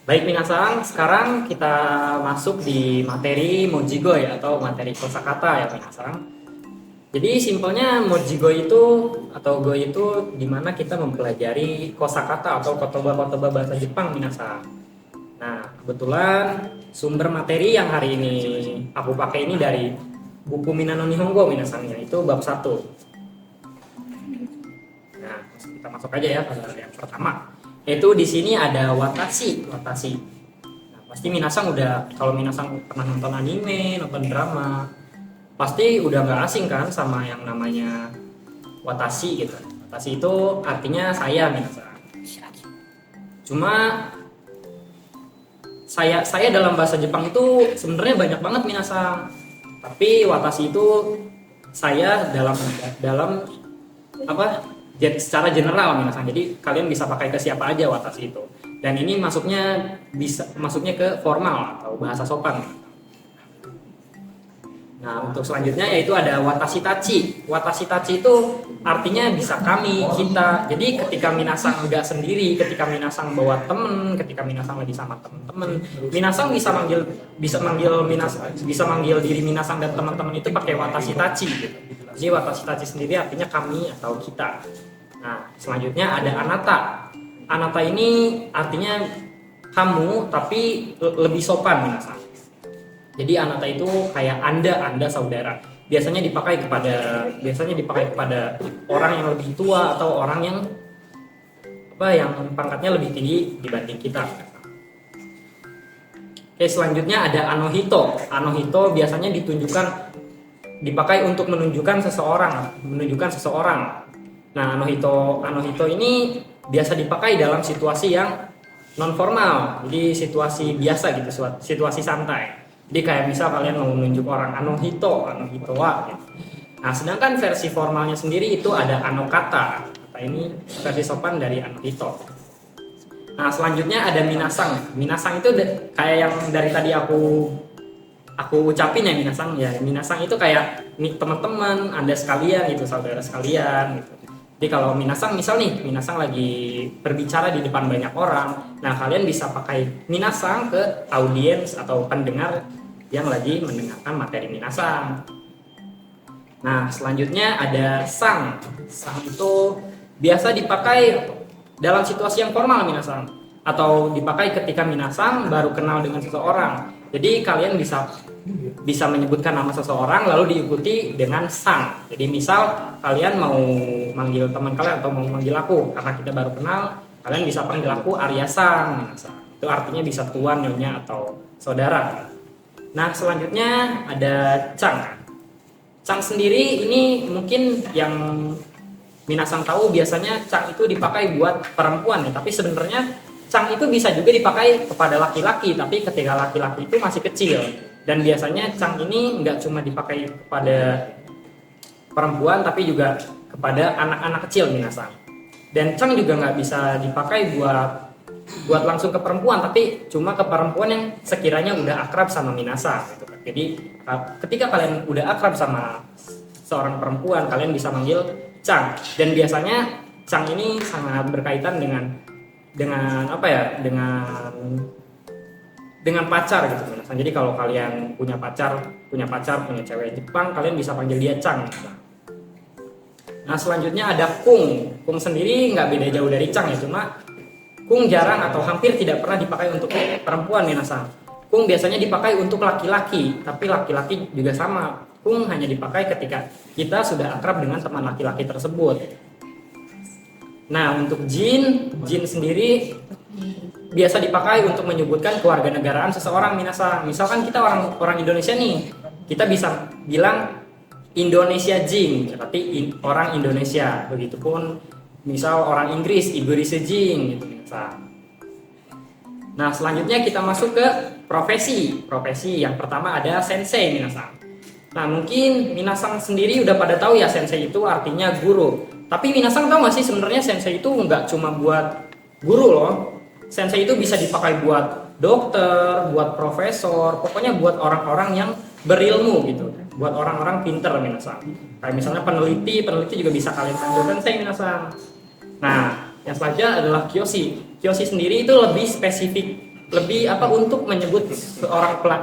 Baik minasan, sekarang kita masuk di materi Mojigoi atau materi kosakata ya minasan. Jadi simpelnya Mojigoi itu atau Goi itu dimana kita mempelajari kosakata atau kotoba-kotoba bahasa Jepang minasan. Nah kebetulan sumber materi yang hari ini aku pakai ini dari buku Minano Nihongo minasan, itu bab 1. Nah kita masuk aja ya pada yang pertama. Yaitu di sini ada watashi. Nah, pasti minasang udah, kalau minasang pernah nonton anime, nonton drama, pasti udah nggak asing kan sama yang namanya watashi gitu. Watashi itu artinya saya minasang. Cuma saya dalam bahasa Jepang itu sebenarnya banyak banget minasang. Tapi watashi itu saya dalam apa? Secara general minasang. Jadi kalian bisa pakai ke siapa aja watashi itu. Dan ini masuknya ke formal atau bahasa sopan. Nah, untuk selanjutnya yaitu ada watashi tachi. Watashi tachi itu artinya bisa kami, kita. Jadi ketika minasang enggak sendiri, ketika minasang bawa temen, ketika minasang lagi sama temen-temen, minasang bisa manggil diri minasang dan teman-teman itu pakai watashi tachi gitu. Jadi watashi tachi sendiri artinya kami atau kita. Nah, selanjutnya ada anata. Anata ini artinya kamu tapi lebih sopan minasang. Jadi anata itu kayak Anda saudara. Biasanya dipakai kepada orang yang lebih tua atau orang yang pangkatnya lebih tinggi dibanding kita. Oke, selanjutnya ada anohito. Anohito biasanya dipakai untuk menunjukkan seseorang. Nah, anohito ini biasa dipakai dalam situasi yang non formal. Jadi situasi biasa gitu, situasi santai. Jadi kayak misal kalian mau menunjuk orang anohitowa gitu. Nah, sedangkan versi formalnya sendiri itu ada anokata. Kata ini versi sopan dari anohito. Nah, selanjutnya ada minasang. Minasang itu kayak yang dari tadi aku ucapin ya minasang. Ya, minasang itu kayak teman-teman, Anda sekalian gitu, saudara sekalian gitu. Jadi kalau minasang lagi berbicara di depan banyak orang, nah kalian bisa pakai minasang ke audiens atau pendengar yang lagi mendengarkan materi minasang. Nah, selanjutnya ada sang. Sang itu biasa dipakai dalam situasi yang formal minasang, atau dipakai ketika minasang baru kenal dengan seseorang. Jadi kalian bisa menyebutkan nama seseorang lalu diikuti dengan sang. Jadi misal kalian mau manggil teman kalian atau mau manggil aku karena kita baru kenal, kalian bisa panggil aku Arya-san. Itu artinya bisa tuan, nyonya atau saudara. Nah, selanjutnya ada Chang. Chang sendiri ini mungkin yang minasang tahu, biasanya Chang itu dipakai buat perempuan ya, tapi sebenarnya Chang itu bisa juga dipakai kepada laki-laki, tapi ketika laki-laki itu masih kecil. Dan biasanya Chang ini nggak cuma dipakai kepada perempuan, tapi juga kepada anak-anak kecil minasang. Dan Chang juga nggak bisa dipakai buat langsung ke perempuan, tapi cuma ke perempuan yang sekiranya udah akrab sama minasang gitu kan. Jadi ketika kalian udah akrab sama seorang perempuan, kalian bisa manggil Chang. Dan biasanya Chang ini sangat berkaitan dengan pacar gitu. Jadi kalau kalian punya cewek Jepang, kalian bisa panggil dia Chang. Nah, selanjutnya ada Kung. Kung sendiri nggak beda jauh dari Chang ya, cuma Kung jarang atau hampir tidak pernah dipakai untuk perempuan minasang. Kung biasanya dipakai untuk laki-laki, tapi laki-laki juga sama. Kung hanya dipakai ketika kita sudah akrab dengan teman laki-laki tersebut. Nah, untuk Jin sendiri biasa dipakai untuk menyebutkan kewarganegaraan seseorang minasang. Misalkan kita orang Indonesia nih, kita bisa bilang Indonesia Jin, berarti orang Indonesia. Begitupun misal orang Inggris, Inggris Jin gitu minasang. Nah, selanjutnya kita masuk ke profesi. Profesi yang pertama ada sensei minasang. Nah, mungkin minasang sendiri udah pada tahu ya, sensei itu artinya guru. Tapi minasang tahu nggak sih sebenarnya sensei itu nggak cuma buat guru loh. Sensei itu bisa dipakai buat dokter, buat profesor, pokoknya buat orang-orang yang berilmu gitu. Buat orang-orang pinter minasang. Kayak misalnya peneliti juga bisa kalian panggil sensei minasang. Nah, yang selanjutnya adalah kyoshi. Kyoshi sendiri itu lebih spesifik lebih apa untuk menyebut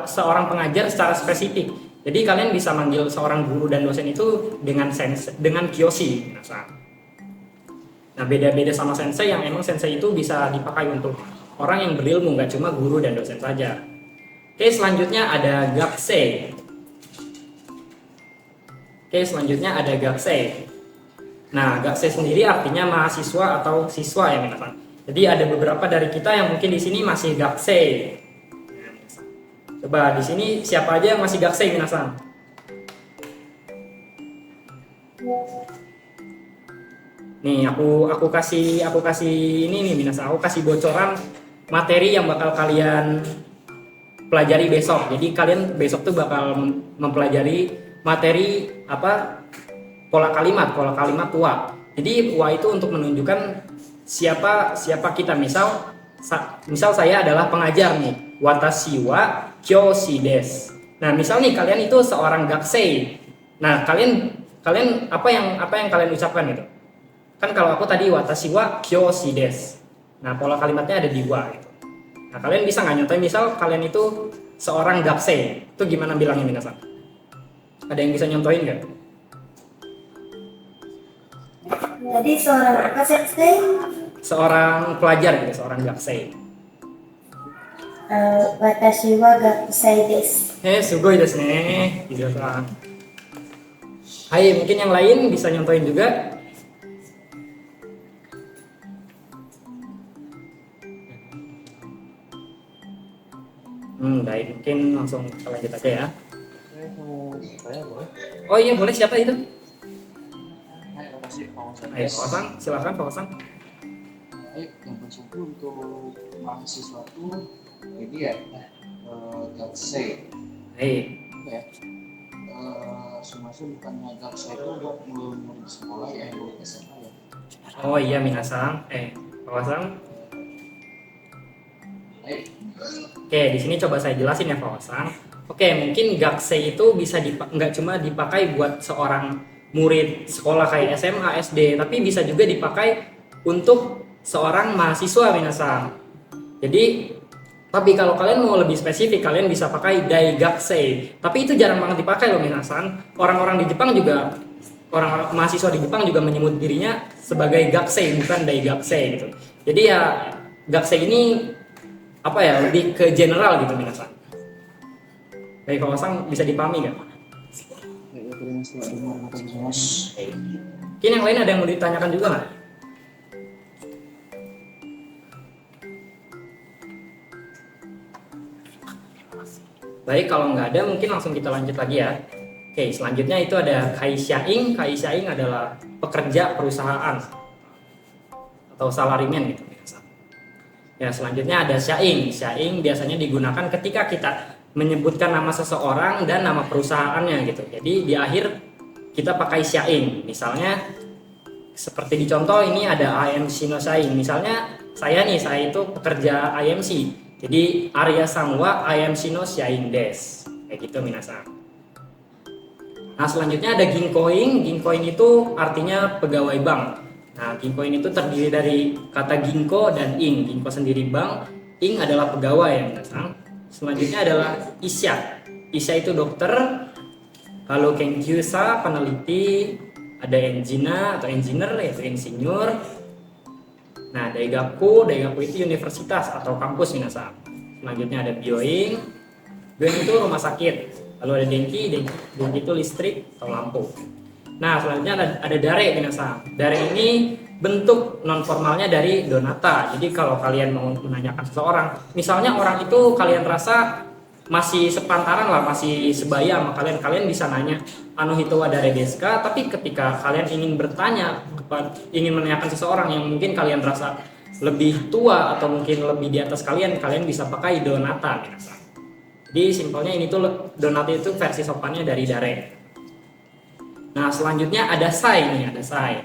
seorang pengajar secara spesifik. Jadi kalian bisa manggil seorang guru dan dosen itu dengan kyoshi. Nah, beda-beda sama sensei yang emang sensei itu bisa dipakai untuk orang yang berilmu, nggak cuma guru dan dosen saja. Oke, selanjutnya ada gakusei. Nah, gakusei sendiri artinya mahasiswa atau siswa ya minasan. Jadi ada beberapa dari kita yang mungkin di sini masih gakusei. Coba di sini siapa aja yang masih gakusei minasan? Nih, aku kasih ini nih minasan. Aku kasih bocoran materi yang bakal kalian pelajari besok. Jadi kalian besok tuh bakal mempelajari materi apa? Pola kalimat tua. Jadi wa itu untuk menunjukkan siapa kita. Misal saya adalah pengajar nih. Watashi wa kyoshi desu. Nah, misal nih kalian itu seorang gakusei. Nah, kalian apa yang kalian ucapkan gitu? Kan kalau aku tadi watashi wa kyoshi desu. Nah, pola kalimatnya ada di wa gitu. Nah, kalian bisa nggak nyontohin misal kalian itu seorang gakusei. Itu gimana bilangnya minasan? Ada yang bisa nyontohin nggak? Jadi seorang apa sensei? Seorang pelajar gitu, seorang gakusei. Watashi wa gakusei desu. Sugoi desu ne. Gitu kan. Hai, mungkin yang lain bisa nyontohin juga. Baik, mungkin langsung kita lanjut aja ya. Oh iya, boleh, siapa itu? Ayo, Fawasan, silakan Fawasan. Yang bersangkutan untuk mahasiswa itu ini ya gakusei. Ya. Semasuk bukannya gakusei itu buat murid sekolah ya, murid SMA ya. Oh iya, minasan. Fawasan. Oke, di sini coba saya jelasin ya Fawasan. Oke, mungkin gakusei itu bisa nggak cuma dipakai buat seorang murid sekolah kayak SMA, SD, tapi bisa juga dipakai untuk seorang mahasiswa minasan. Jadi, tapi kalau kalian mau lebih spesifik, kalian bisa pakai daigakusei. Tapi itu jarang banget dipakai loh minasan. Orang-orang di Jepang juga, orang mahasiswa di Jepang juga menyebut dirinya sebagai gakusei, bukan daigakusei gitu. Jadi ya gakusei ini apa ya, lebih ke general gitu minasan. Baik, Fawasan bisa dipahami nggak? Mungkin yang lain ada yang mau ditanyakan juga nggak? Baik, kalau nggak ada mungkin langsung kita lanjut lagi ya. Oke, selanjutnya itu ada kaisyaing. Kaisyaing adalah pekerja perusahaan atau salarimen gitu. Ya, selanjutnya ada syaing. Syaing biasanya digunakan ketika kita menyebutkan nama seseorang dan nama perusahaannya gitu. Jadi di akhir kita pakai syaing. Misalnya seperti di contoh ini ada IMC no syaing. Misalnya saya itu pekerja IMC. Jadi Arya Sangwa IMC no syaing des. Kayak gitu minasan. Nah, selanjutnya ada ginkoing. Ginkoing itu artinya pegawai bank. Nah, ginkoing itu terdiri dari kata ginko dan ing. Ginko sendiri bank, ing adalah pegawai ya minasan. Selanjutnya adalah isya. Isya itu dokter. Kalau kenkyusa peneliti, ada enjina atau engineer yaitu insinyur. Nah, daigaku itu universitas atau kampus minasan. Selanjutnya ada bioing. Bioing itu rumah sakit. Lalu ada denki itu listrik atau lampu. Nah, selanjutnya ada dare minasan. Dare ini bentuk non formalnya dari donata. Jadi kalau kalian mau menanyakan seseorang, misalnya orang itu kalian rasa masih sepantaran lah, masih sebaya sama kalian bisa nanya anohito wa dare desu ka, tapi ketika kalian ingin ingin menanyakan seseorang yang mungkin kalian rasa lebih tua atau mungkin lebih di atas kalian bisa pakai donata minasan. Jadi simpelnya ini tuh donata itu versi sopannya dari dare. Nah, selanjutnya ada sai nih, ada sai.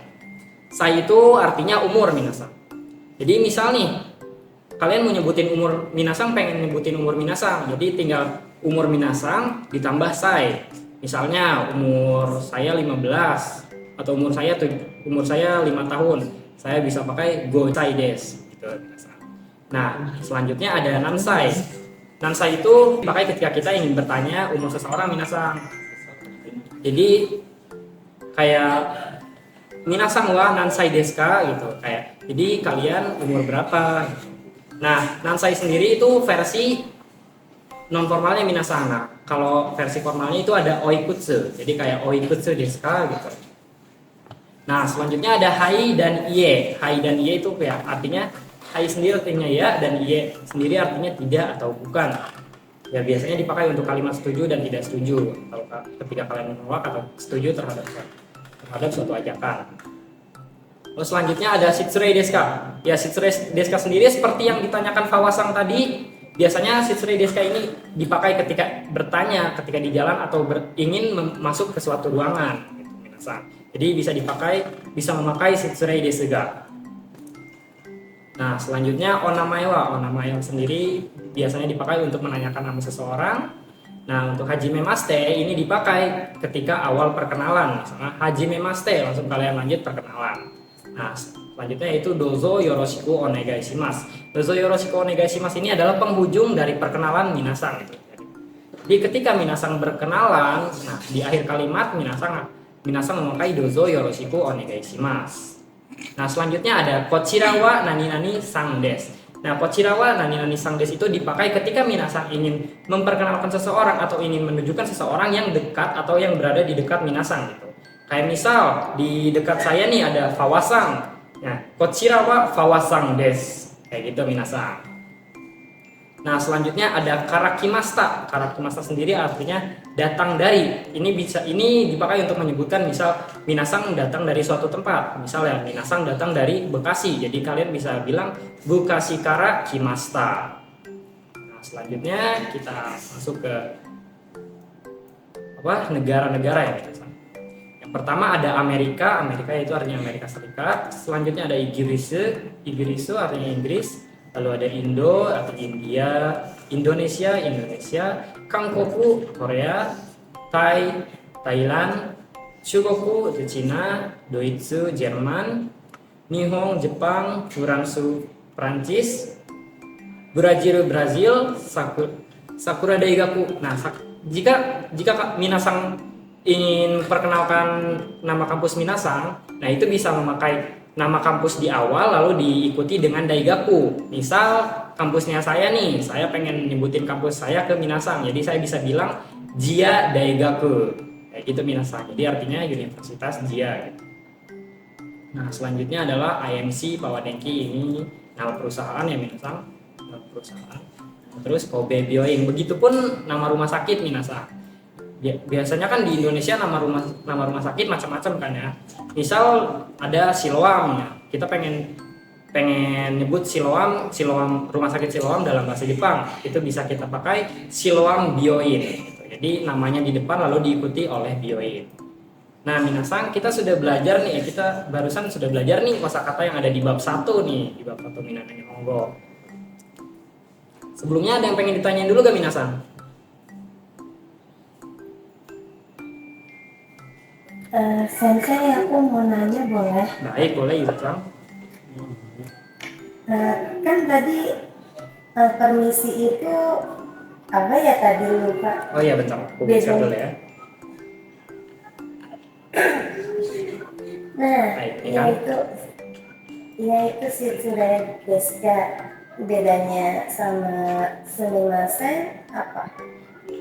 Sai itu artinya umur minasan. Jadi misal nih, kalian mau nyebutin umur minasang, pengen nyebutin umur minasang, jadi tinggal umur minasang ditambah sai. Misalnya umur saya 15 atau umur saya 5 tahun, saya bisa pakai go sai des gitu minasang. Nah, selanjutnya ada nansai. Nansai itu dipakai ketika kita ingin bertanya umur seseorang minasang. Jadi kayak minasang wa nansai desu ka gitu, kayak jadi kalian umur berapa. Nah, nansai sendiri itu versi non formalnya minasang. Nah, kalau versi formalnya itu ada oikutsu, jadi kayak oikutsu desu ka gitu. Nah, selanjutnya ada hai dan iye. Hai dan iye itu ya artinya hai sendiri artinya ya dan iye sendiri artinya tidak atau bukan. Ya biasanya dipakai untuk kalimat setuju dan tidak setuju. Kalau ketika kalian menolak atau setuju terhadap suatu ajakan. Terus selanjutnya ada shitsurei desu ka. Ya, shitsurei desu ka sendiri seperti yang ditanyakan Fawasang tadi. Biasanya shitsurei desu ka ini dipakai ketika bertanya, ketika di jalan atau ingin masuk ke suatu ruangan. Gitu, minasang. Jadi bisa memakai shitsurei desu ka. Nah, selanjutnya onamae wa. Onamae sendiri biasanya dipakai untuk menanyakan nama seseorang. Nah, untuk hajime maste ini dipakai ketika awal perkenalan. Misalnya hajime maste, langsung kalian lanjut perkenalan. Nah, selanjutnya itu dozo yoroshiku onegai shimasu. Dozo yoroshiku onegai shimasu ini adalah penghujung dari perkenalan minasang. Jadi ketika minasang berkenalan, nah di akhir kalimat minasang memakai dozo yoroshiku onegai shimasu. Nah, selanjutnya ada kochira wa nani-nani sang desu. Nah, kochira wa nani-nani sang desu itu dipakai ketika minasang ingin memperkenalkan seseorang atau ingin menunjukkan seseorang yang dekat atau yang berada di dekat minasang gitu. Kayak misal di dekat saya nih ada Fawasang. Nah, kochira wa Fawasang desu. Kayak gitu minasang. Nah, selanjutnya ada karakimasta. Karakimasta sendiri artinya datang dari. Ini dipakai untuk menyebutkan misal minasang datang dari suatu tempat. Misalnya minasang datang dari Bekasi. Jadi kalian bisa bilang Bukasi kara kimasta. Nah, selanjutnya kita masuk ke negara-negara ya. Yang pertama ada Amerika. Amerika itu artinya Amerika Serikat. Selanjutnya ada Igirisu artinya Inggris. Lalu ada Indo atau India, Indonesia, Kangkoku, Korea, Thailand, Shugoku, itu Cina, Doitsu, Jerman, Nihon, Jepang, Furansu, Prancis, Brazil, Sakura Daigaku. Nah, jika minasang ingin perkenalkan nama kampus minasang, nah itu bisa memakai nama kampus di awal lalu diikuti dengan daigaku. Misal kampusnya saya nih, saya pengen nyebutin kampus saya ke minasang, jadi saya bisa bilang Jia Daigaku. Kayak gitu minasang. Jadi artinya Universitas Jia gitu. Nah, selanjutnya adalah IMC Pawadenki, ini nama perusahaan ya minasang, nama perusahaan. Terus Kobe Bioing, begitupun nama rumah sakit minasang. Biasanya kan di Indonesia nama rumah sakit macam-macam kan ya. Misal ada Siloam ya. Kita pengen nyebut Siloam rumah sakit Siloam dalam bahasa Jepang. Itu bisa kita pakai Siloam Bioin gitu. Jadi namanya di depan lalu diikuti oleh Bioin. Nah, minasang kita sudah belajar nih, kita barusan sudah belajar nih kosakata yang ada di bab 1 nih, di bab 1 Minananya Honggo. Sebelumnya ada yang pengen ditanyain dulu gak minasang? Sensei, aku mau nanya boleh? Baik, boleh Yusang. Kan tadi permisi itu apa ya tadi lupa? Oh iya bentar, aku bisa dulu ya. Nah, Baik, ini kan? yaitu shitsurei desu ka. Bedanya sama sumimasen apa?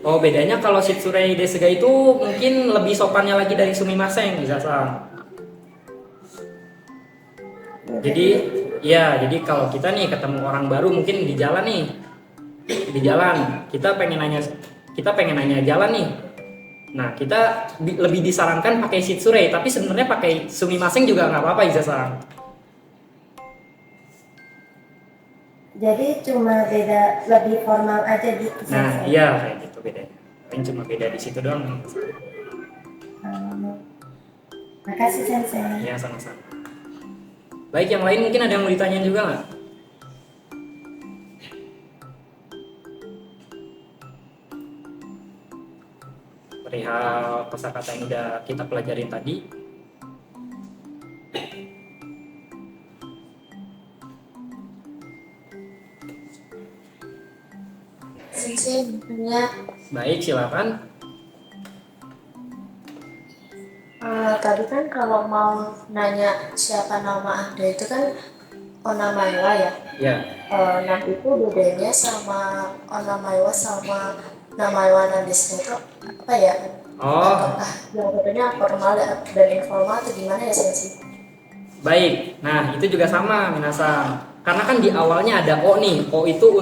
Oh, bedanya kalau shitsurei desu ga itu mungkin lebih sopannya lagi dari sumimasen bisa sang. Jadi kalau kita nih ketemu orang baru mungkin di jalan nih. Di jalan, kita pengen nanya jalan nih. Nah, kita lebih disarankan pakai shitsurei, tapi sebenarnya pakai sumimasen juga nggak apa-apa bisa sang. Jadi cuma beda lebih formal aja gitu. Nah, iya kayak gitu bedanya. Paling cuma beda di situ doang. Makasih Sensei. Ya, sama-sama. Baik, yang lain mungkin ada yang mau ditanya juga nggak? Perihal kosakata yang udah kita pelajarin tadi. sensei punya. Baik, silakan. Tadi kan kalau mau nanya siapa nama Anda itu kan Onamaewa ya. Ya. Nah itu bedanya sama Onamaewa sama Namaewa Nandesnya itu apa ya? Oh, Apakah yang bedanya formal dan informal atau gimana ya sensei? baik. Nah, itu juga sama minasang. Karena kan di awalnya ada O nih. O itu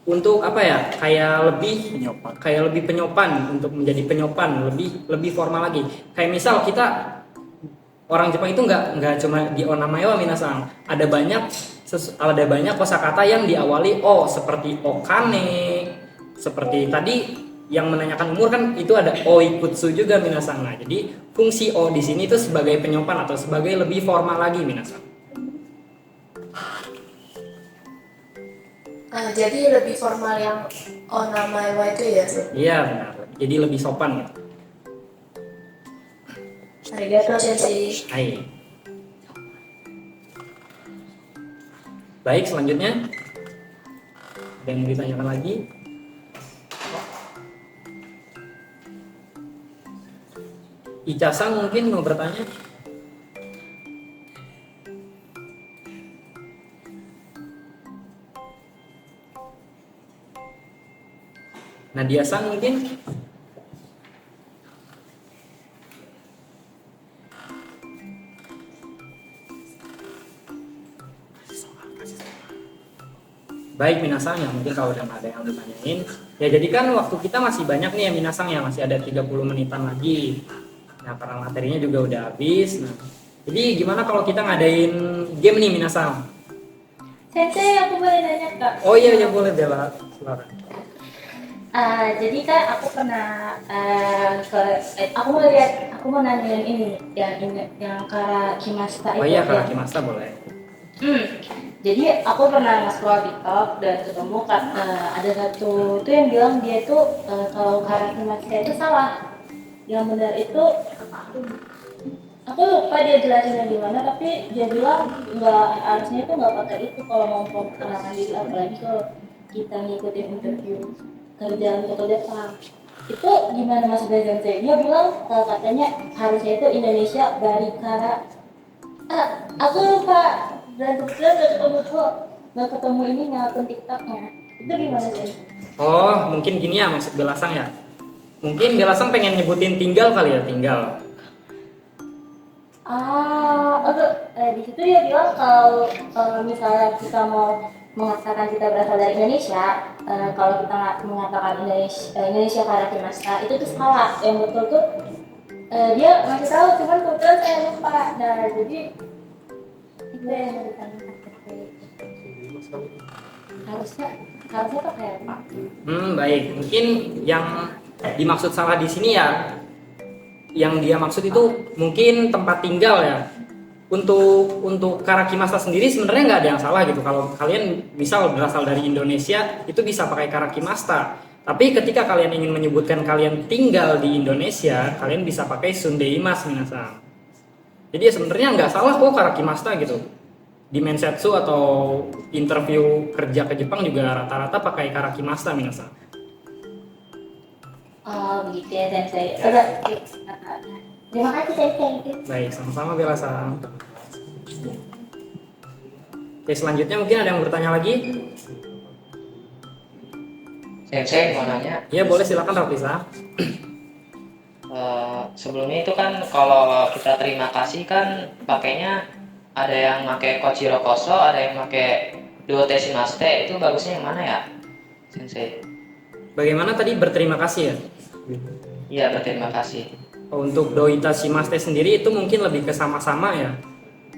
untuk apa ya? Kayak lebih penyopan, untuk menjadi penyopan, lebih formal lagi. Kayak misal kita orang Jepang itu nggak cuma di Onamaewa minasang. Ada banyak kosakata yang diawali O, seperti okane, seperti tadi yang menanyakan umur kan itu ada oikutsu juga minasang. Nah, jadi fungsi O di sini itu sebagai penyopan atau sebagai lebih formal lagi minasang. Jadi lebih formal yang Onamaewa itu ya? Iya benar. Jadi lebih sopan gitu. Arigato sensei. Hai. Baik, selanjutnya ada yang mau ditanyakan lagi? Ica-san mungkin mau bertanya? Nadia-san mungkin? Baik minasang ya, mungkin kalau udah ada yang ditanyain ya, jadi kan waktu kita masih banyak nih ya minasang ya, masih ada 30 menitan lagi. Nah karena materinya juga udah habis. Nah, jadi gimana kalau kita ngadain game nih minasang? Sensei, aku boleh nanya kak? Oh iya ya boleh Bella, silakan. Jadi kan aku pernah aku mau nanyain ini yang Kara Kimasta itu. Oh iya ya. kalau Kimasta boleh. Jadi aku pernah nge-scroll TikTok dan ketemu kan ada satu tuh yang bilang dia itu kalau Kara Kimasta itu salah. Yang benar itu aku lupa dia jelasinnya gimana, tapi dia bilang nggak harusnya itu nggak pakai itu kalau mau memperkenalkan diri, apalagi kalau kita ngikutin interview kerjaan untuk kerja sama. Itu gimana mas Sensei? Dia bilang katanya harusnya itu Indonesia Barikara. Aku lupa dan kebetulan nggak ketemu ini akun TikToknya. Itu gimana sih? Oh mungkin gini ya maksud Belasang ya. Mungkin Belasang pengen nyebutin tinggal kali ya, tinggal. Di situ dia bilang kalau misalnya kita mau mengatakan kita berasal dari Indonesia, kalau kita nggak mengatakan Indonesia Karakimasta itu tuh salah. Yang betul tuh dia ngasih tahu, cuman kebetulan saya lupa. Nah jadi itu yang mau ditanyakan. Harusnya tuh kayak apa? Baik, mungkin yang dimaksud salah di sini ya, yang dia maksud itu mungkin tempat tinggal ya. Untuk Karakimasta sendiri sebenarnya nggak ada yang salah gitu. Kalau kalian misal berasal dari Indonesia itu bisa pakai Karakimasta. Tapi ketika kalian ingin menyebutkan kalian tinggal di Indonesia, kalian bisa pakai Sundeimas minasang. Jadi ya sebenarnya nggak salah kok Karakimasta gitu. Di Mensetsu atau interview kerja ke Jepang juga rata-rata pakai Karakimasta minasang. Oh begitu ya Sensei. Terima kasih Sensei. Baik, sama-sama Bella-san. Oke, selanjutnya mungkin ada yang bertanya lagi? Sensei mau nanya, Iya boleh, silakan Rafisa. sebelumnya itu kan kalau kita terima kasih kan pakainya ada yang pakai Kochiro Koso, ada yang pakai Duoteshimaste. Itu bagusnya yang mana ya, Sensei? Bagaimana tadi berterima kasih ya? Iya, berterima kasih. Untuk Doita Shimaste sendiri itu mungkin lebih ke sama-sama ya.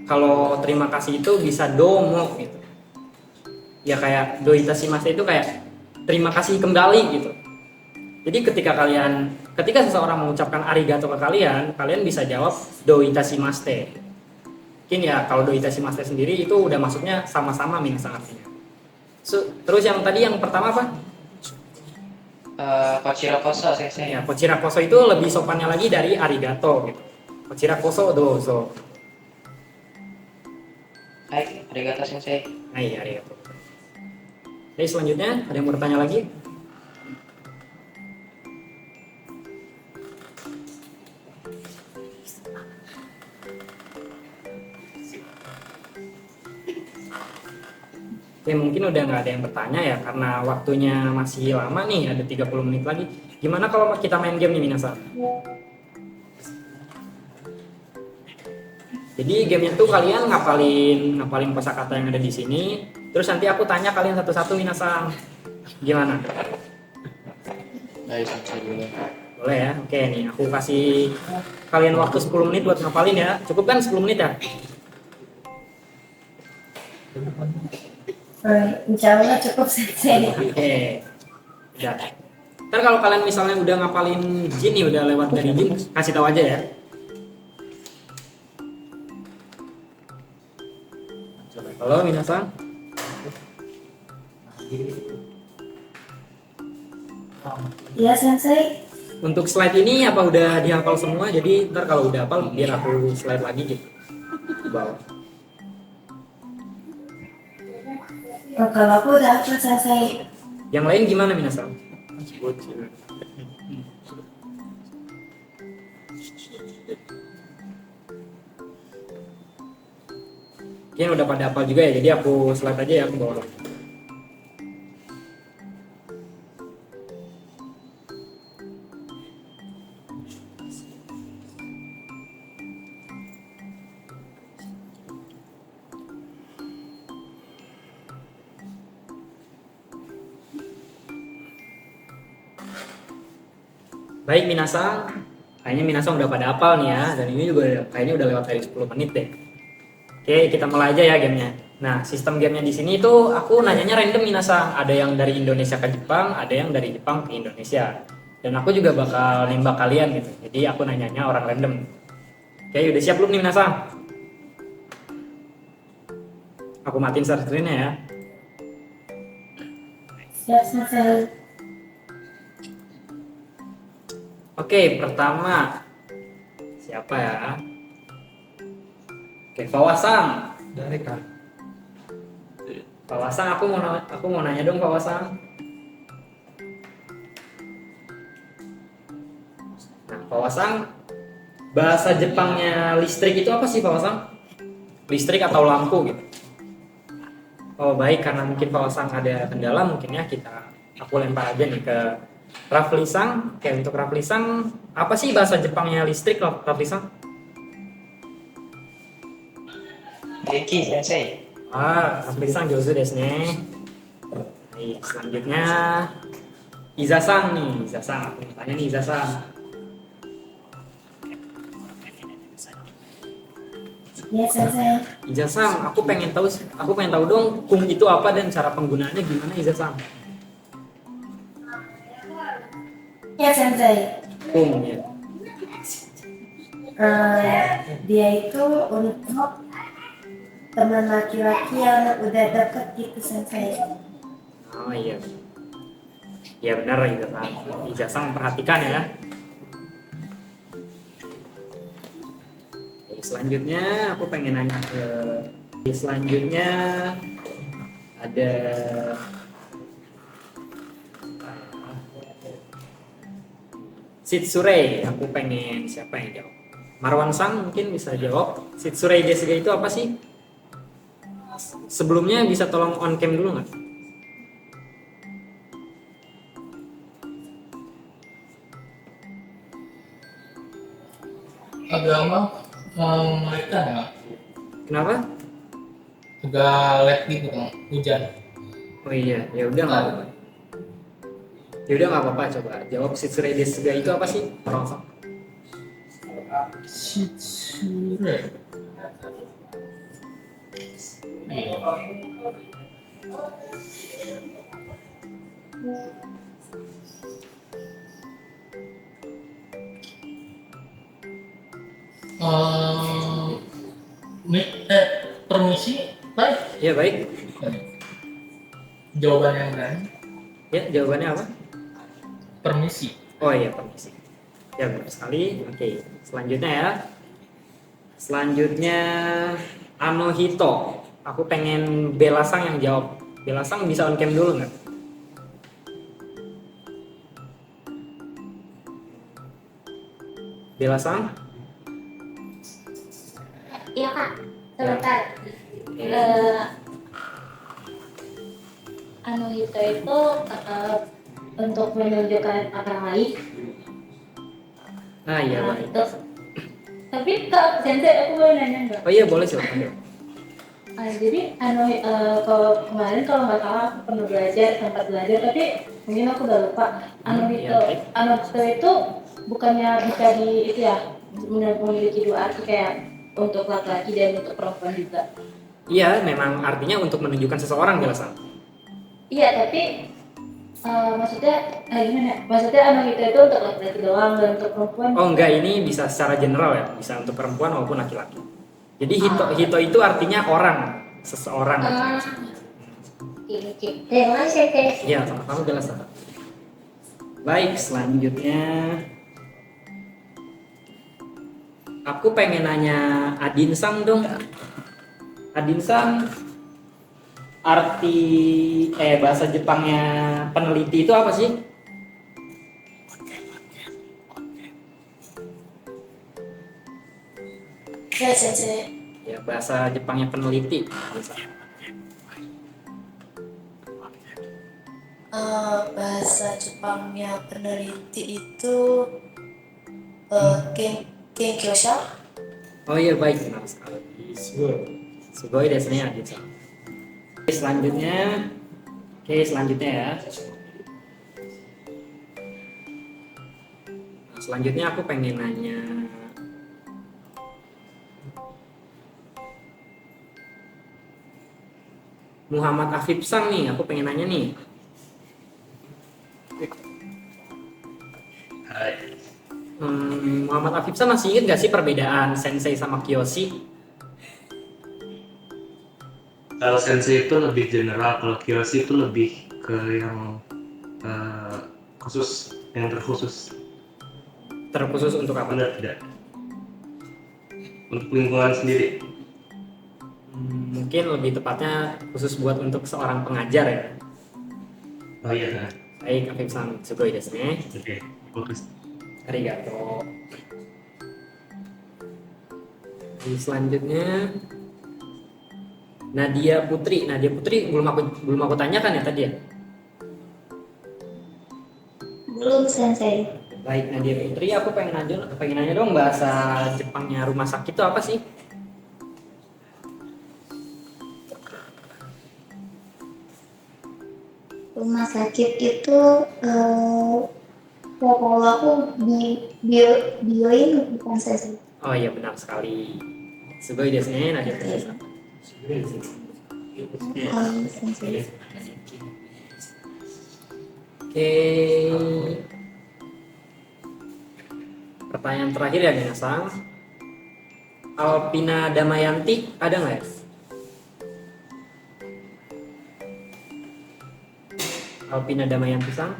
Kalau terima kasih itu bisa domo gitu. Ya kayak Doita Shimaste itu kayak terima kasih kembali gitu. Jadi ketika seseorang mengucapkan arigato ke kalian, kalian bisa jawab Doita Shimaste. Mungkin ya kalau Doita Shimaste sendiri itu udah maksudnya sama-sama minasang artinya. Terus yang tadi yang pertama apa? Kochiro Koso, Sensei. Ya, Kochira Koso itu lebih sopannya lagi dari arigato gitu. Kochira Koso dozo. Hai, arigato Sensei. Nah, iya, arigato. Oke, selanjutnya ada yang mau bertanya lagi? Oke, mungkin udah nggak ada yang bertanya ya, karena waktunya masih lama nih, ada 30 menit lagi. Gimana kalau kita main game nih, Minasa? Jadi gamenya tuh kalian ngapalin kosakata yang ada di sini, terus nanti aku tanya kalian satu-satu, Minasa. Gimana? Ayo sampai dulu. Boleh ya? Oke nih, aku kasih kalian waktu 10 menit buat ngapalin ya. Cukup kan 10 menit ya? Insya Allah cukup sensei. Oke. Udah. Ntar kalau kalian misalnya udah ngapalin jin nih, udah lewat dari jin, kasih tahu aja ya. Halo minasan. Iya sensei. Untuk slide ini apa udah dihafal semua? Jadi ntar kalau udah hafal biar aku slide lagi gitu. Ke bawah. Oh, kalau aku udah apa sensei? Yang lain gimana minasan? Mungkin udah pada hafal juga ya, jadi aku slide aja ya ke bawah. Baik Minasang, kayaknya Minasang udah pada hafal nih ya, dan ini juga kayaknya udah lewat dari 10 menit deh. Oke, kita mulai aja ya gamenya. Nah, sistem gamenya di sini itu aku nanyanya random Minasang, ada yang dari Indonesia ke Jepang, ada yang dari Jepang ke Indonesia. Dan aku juga bakal nembak kalian gitu, jadi aku nanyanya orang random. Oke, udah siap belum nih Minasang? Aku matiin share screen-nya ya. Siap sensei. Oke, pertama siapa ya? Oke, Fawasang. Dari kan. Fawasang, aku mau nanya dong Fawasang. Nah, Fawasang, bahasa Jepangnya listrik itu apa sih Fawasang? Listrik atau lampu gitu? Oh baik, karena mungkin Fawasang ada kendala, mungkin ya aku lempar aja nih ke Raflisang. Oke, untuk Raflisang, apa sih bahasa Jepangnya listrik, Raflisang? Genki sensei. Raflisang jozu desu ne. Baik, selanjutnya Izasang nih, Izasang. Aku mau tanya nih Izasang. Iya sensei. Izasang, aku pengen tahu dong kung itu apa dan cara penggunaannya gimana Izasang? Iya sensei. Kung ya. Dia itu untuk teman laki-laki yang udah deket gitu sensei. Oh iya. Ya benar Izasang. Izasang memperhatikan ya. Oke, selanjutnya aku pengen nanya selanjutnya ada Shitsure. Aku pengen siapa yang jawab? Marwan Sang mungkin bisa jawab. Shitsure Desuga itu apa sih? Sebelumnya bisa tolong on cam dulu nggak? Agama mereka ya Kenapa? agak lag gitu kan hujan. Oh iya, ya udah nggak apa-apa. Ya udah nggak apa-apa, coba jawab Shitsure Desuga itu apa sih? Marwan Sang. Shitsure. Iya. Permisi, baik. Ya baik. Jawaban yang benar. Ya jawabannya apa? Permisi. Oh iya, permisi. Ya benar sekali. Oke, selanjutnya ya. Selanjutnya Anohito. Aku pengen Belasang yang jawab. Belasang bisa on cam dulu nggak? Belasang? Iya kak. Sebentar. Anohito itu untuk menunjukkan orang lain. Nah iya Nah, baik. itu. Tapi Kak Sensei, aku boleh nanya nggak? Oh iya boleh silakan. Jadi kalau kemarin kalau nggak salah aku pernah belajar, sempat belajar, tapi mungkin aku udah lupa. Iya, baik. Anohito itu bukannya bisa di itu ya, memiliki dua arti kayak untuk laki-laki dan untuk perempuan juga. Iya, memang artinya untuk menunjukkan seseorang jelasan. Iya, tapi maksudnya gimana? Maksudnya Anohito itu untuk laki-laki doang dan untuk perempuan? Oh enggak, ini bisa secara general ya, bisa untuk perempuan maupun laki-laki. Jadi hito itu artinya orang, seseorang. Oke. Terima kasih, Teh. Iya, sama-sama jelasan. Baik, selanjutnya aku pengen nanya Adinsang dong. Adinsang, arti bahasa Jepangnya peneliti itu apa sih? Ya, Sensei. Ya, bahasa Jepangnya peneliti. Adinsang. Bahasa Jepangnya peneliti itu Genkyosha. Oh iya baik, benar sekali. Sugoi desu ne, Adinsang. Oke, selanjutnya ya. Nah, selanjutnya aku pengen nanya Muhammad Afif Sang nih, aku pengen nanya nih. Muhammad Afif Sang masih inget gak sih perbedaan Sensei sama Kiyoshi? Kalau sensei itu lebih general, kalau kiyoshi itu lebih ke yang khusus, yang terkhusus. Terkhusus untuk apa? Benar tidak? Untuk lingkungan sendiri. Mungkin lebih tepatnya khusus buat untuk seorang pengajar ya. Oh iya, nah. Baik, Afif Sang, sugoi desu ne. Oke, bagus. Arigato. Selanjutnya Nadia Putri belum aku tanyakan ya tadi ya. Belum, Sensei. Baik Nadia Putri, aku pengen nanya dong bahasa Jepangnya rumah sakit itu apa sih? Rumah sakit itu kalau aku bioin bukan sesi. Oh iya benar sekali. Sugoi desu ne, Nadia Putri. Sensei. Oke. Pertanyaan terakhir ya Minasang. Alpina Damayanti ada nggak ya? Alpina Damayanti Sang.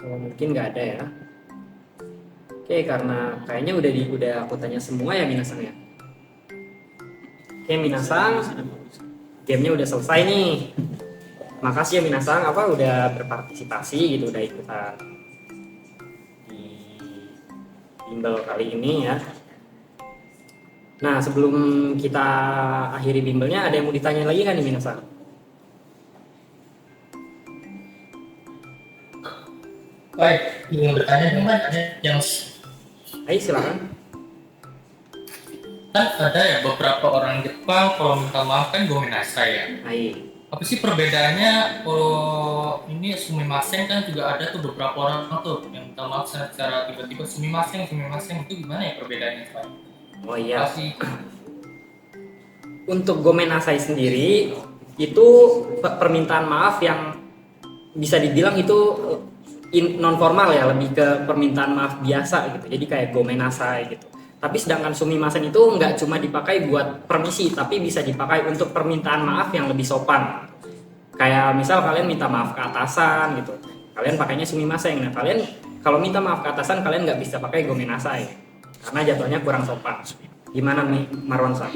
Oh, mungkin nggak ada ya. Oke, karena kayaknya udah aku tanya semua ya Minasang ya. Oke Minasang, gamenya udah selesai nih. Makasih ya Minasang, udah berpartisipasi gitu, udah ikutan di bimbel kali ini ya. Nah sebelum kita akhiri bimbelnya, ada yang mau ditanya lagi kan nih Minasang? Baik, ingin bertanya dong kan, ada yang Ayo silakan. kan ada ya beberapa orang Jepang kalau minta maaf kan gomenasai ya. Ayo. Apa sih perbedaannya kalau ini sumimasen kan juga ada tuh beberapa orang tuh yang minta maaf secara tiba-tiba sumimasen itu gimana ya perbedaannya Pak? Oh iya. Kasih Untuk gomenasai sendiri itu permintaan maaf yang bisa dibilang itu non formal ya, lebih ke permintaan maaf biasa gitu. Jadi kayak gomenasai gitu. Tapi sedangkan sumimasen itu nggak cuma dipakai buat permisi, tapi bisa dipakai untuk permintaan maaf yang lebih sopan. Kayak misal kalian minta maaf ke atasan gitu, kalian pakainya sumimasen. Nah kalian kalau minta maaf ke atasan kalian nggak bisa pakai gomenasai karena jatuhnya kurang sopan. Gimana nih Marwan-san?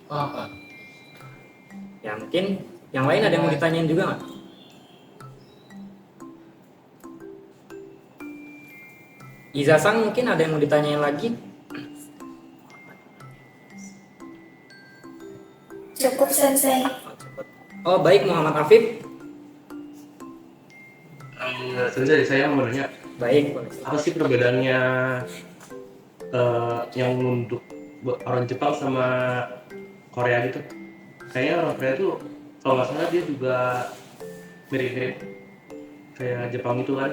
apa? Ya mungkin yang lain ada yang mau ditanyain juga nggak? Iza-san mungkin ada yang mau ditanyain lagi? Cukup sensei. Oh baik, Muhammad Afif. Sensei, saya mau nanya, Baik, boleh. apa sih perbedaannya yang untuk orang Jepang sama Korea gitu? Kayaknya orang Korea tuh kalau nggak salah dia juga mirip-mirip kayak Jepang itu kan?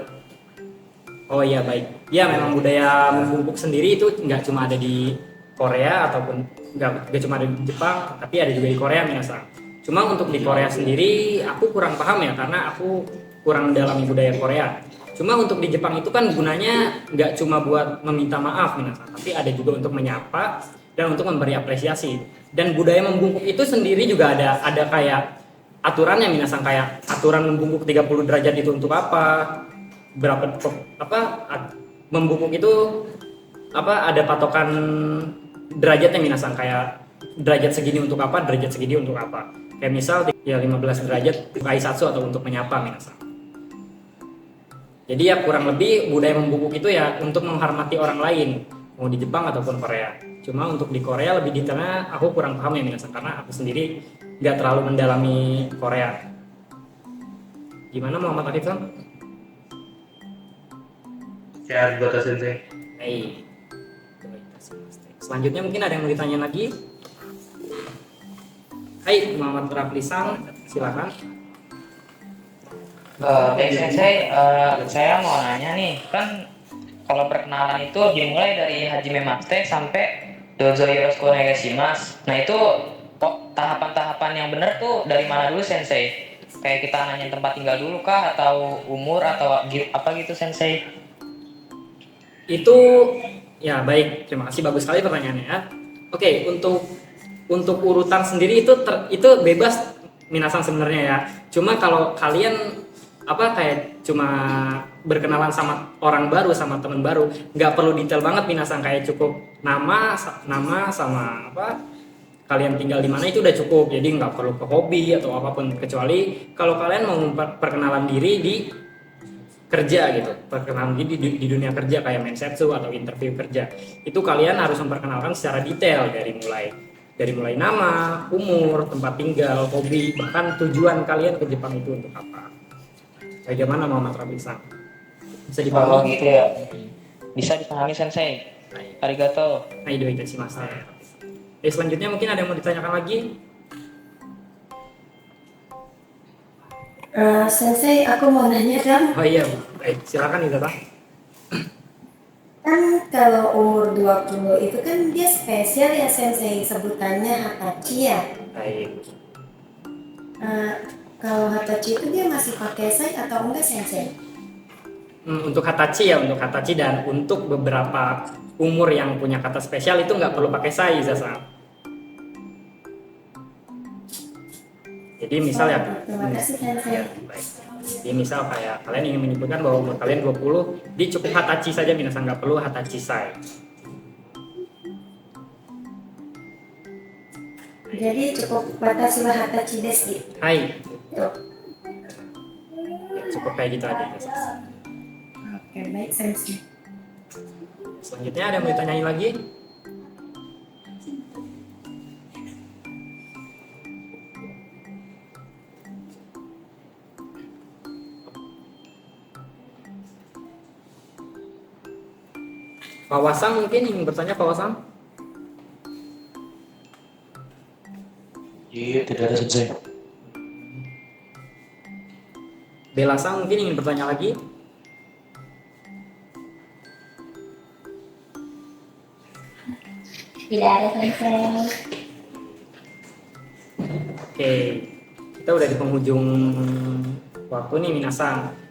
Oh iya baik. Ya memang budaya membungkuk sendiri itu nggak cuma ada di Korea ataupun nggak cuma ada di Jepang, tapi ada juga di Korea minasan. Cuma untuk di Korea sendiri aku kurang paham ya karena aku kurang mendalami budaya Korea. Cuma untuk di Jepang itu kan gunanya nggak cuma buat meminta maaf minasan, tapi ada juga untuk menyapa dan untuk memberi apresiasi. Dan budaya membungkuk itu sendiri juga ada kayak aturannya minasan, kayak aturan membungkuk 30 derajat itu untuk apa? Berapa membungkuk itu ada patokan derajatnya minasan, kayak derajat segini untuk apa, derajat segini untuk apa. Kayak misal ya 15 derajat kaisatsu atau untuk menyapa minasan. Jadi ya kurang lebih budaya membungkuk itu ya untuk menghormati orang lain, mau di Jepang ataupun Korea. Cuma untuk di Korea lebih detailnya aku kurang paham ya minasan, karena aku sendiri nggak terlalu mendalami Korea. Gimana Muhammad Arif? Kayak Gota Sensei. Hai. Selanjutnya mungkin ada yang mau ditanya lagi? Hai, Muhammad Raflisan, silakan. Baik Sensei, saya mau nanya nih, kan kalau perkenalan itu dimulai dari Hajime Mate sampai Dozo Yoroshiku Onegaishimasu. Nah itu tahapan-tahapan yang benar tuh dari mana dulu Sensei? Kayak kita nanya tempat tinggal dulu kah, atau umur, atau apa gitu Sensei? Itu ya baik, terima kasih, bagus sekali pertanyaannya ya. Oke, untuk urutan sendiri itu bebas minasan sebenarnya ya. Cuma kalau kalian kayak cuma berkenalan sama orang baru, sama teman baru, nggak perlu detail banget minasan, kayak cukup nama sama kalian tinggal di mana itu udah cukup. Jadi nggak perlu ke hobi atau apapun, kecuali kalau kalian mau perkenalan diri di kerja gitu, perkenalan diri di dunia kerja kayak mensetsu atau interview kerja, itu kalian harus memperkenalkan secara detail dari mulai nama, umur, tempat tinggal, hobi, bahkan tujuan kalian ke Jepang itu untuk apa. Bagaimana Muhammad Rabisan? Bisa Oh dipahami? gitu ya, bisa dipahami Sensei. Arigato. Aido itadakimasu. Selanjutnya mungkin ada yang mau ditanyakan lagi? Sensei, aku mau nanya dong. Oh iya, baik, silakan Ida. Kan kalau umur 20 itu kan dia spesial ya Sensei, sebutannya Hatachi ya. Baik. Kalau Hatachi itu dia masih pakai sai atau enggak Sensei? Untuk Hatachi dan untuk beberapa umur yang punya kata spesial itu nggak perlu pakai sai Zaza. Jadi misal ya, Terima kasih Sensei. ya baik. Jadi misal kayak kalian ingin menyebutkan bahwa umur kalian 20, di cukup Hatachi saja minasan, nggak perlu Hatachi sai. Jadi cukup batasi wa Hatachi desu. Hai, Tuh. ya, cukup kayak gitu aja. Oke, baik Sensei. Selanjutnya ada yang mau ditanyain lagi? Pak Wasang mungkin ingin bertanya, Pak Wasang? Iya, tidak ada Sensei. Bella Sang mungkin ingin bertanya lagi? Tidak ada Sensei. Oke, kita udah di penghujung waktu nih Minasang.